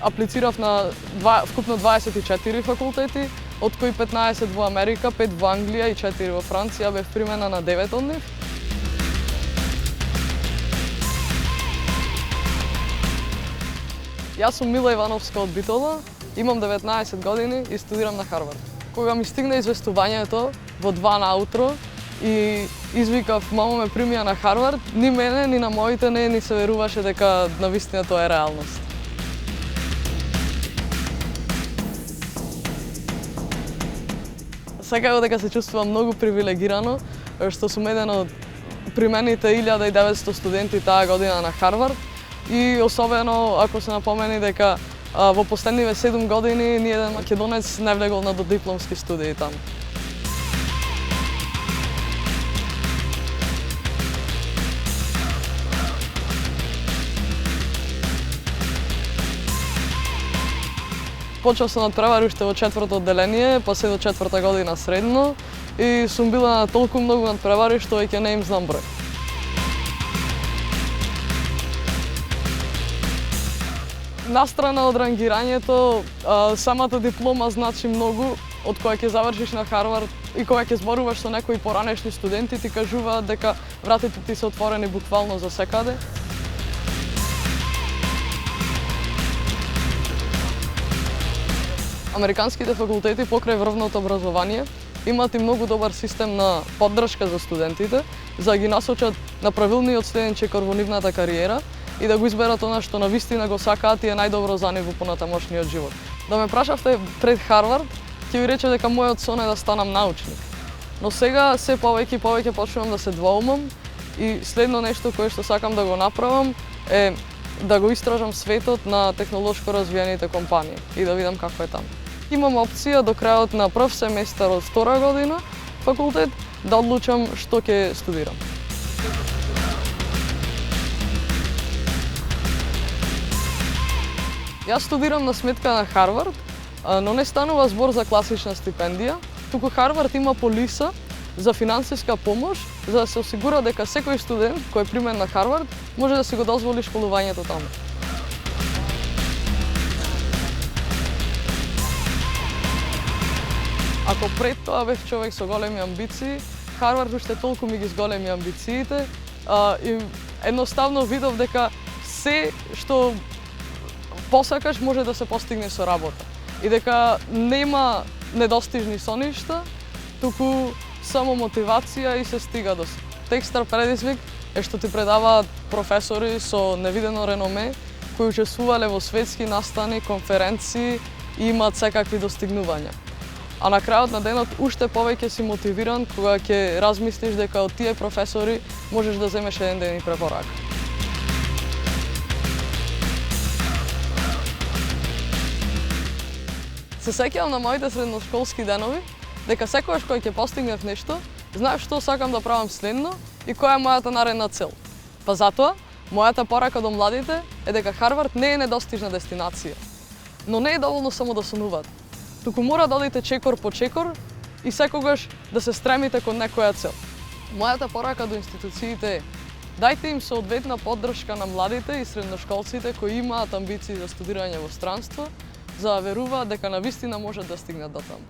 аплицирав на вкупно 24 факултети, од кои 15 во Америка, 5 во Англија и 4 во Франција, бев примена на 9 од нив. Јас сум Мила Ивановска од Битола, имам 19 години и студирам на Харвард. Кога ми стигна известувањето во 2 наутро и извикав мамо ме примија на Харвард, ни мене, ни на моите ни се веруваше дека навистина тоа е реалност. Секако дека се чувствувам многу привилегирано, што сум еден од примените 1900 студенти таа година на Харвард и особено ако се напомени дека во последниве 7 години ни еден македонец не влегол на додипломски студии таму. Почнав сум надпревари уште во 4-то одделение, па се до 4-та година средно и сум била на толку многу надпревари што веќе не им знам број. Настрана од рангирањето, самата диплома значи многу. Од кога ќе завршиш на Харвард и кога ќе зборуваш со некои поранешни студенти, ти кажуваат дека вратите ти се отворени буквално за секаде. Американските факултети покрај врвното образование имаат и многу добар систем на поддршка за студентите, за да ги насочат на правилниот следен чекор во нивната кариера и да го изберат она што навистина го сакаат и е најдобро за нив во понатамошниот живот. Да ме прашавте пред Харвард, ќе ви речев дека мојот сон е да станам научник. Но сега се повеќе и повеќе почнувам да се двоумам и следно нешто кое што сакам да го направам е да го истражам светот на технолошко развиените компании и да видам како е таму. Имам опција до крајот на прв семестар од втора година факултет да одлучам што ќе студирам. Јас студирам на сметка на Харвард, но не станува збор за класична стипендија, туку Харвард има полиса за финансиска помош, за да се осигура дека секој студент кој е примен на Харвард може да си го дозволи школувањето таму. Ако пред тоа бев човек со големи амбиции, Харвард уште толку ми ги зголеми амбициите и едноставно видов дека се што посакаш може да се постигне со работа и дека нема недостижни соништа, туку само мотивација и се стига до се. Екстра предизвик е што ти предаваат професори со невидено реноме кои учествувале во светски настани, конференции и имаат секакви достигнувања. А на крајот на денот уште повеќе си мотивиран кога ќе размислиш дека од тие професори можеш да земеш еден ден и препорака. Се сеќавам на моите средношколски денови дека секогаш кога ќе постигнев нешто, знаев што сакам да правам следно и која е мојата наредна цел. Па затоа, мојата порака до младите е дека Харвард не е недостижна дестинација. Но не е доволно само да сонуваат, туку мора да одите чекор по чекор и секогаш да се стремите кон некоја цел. Мојата порака до институциите е дајте им соодветна поддршка на младите и средношколците кои имаат амбиции за студирање во странство, за да веруваат дека навистина можат да стигнат до таму.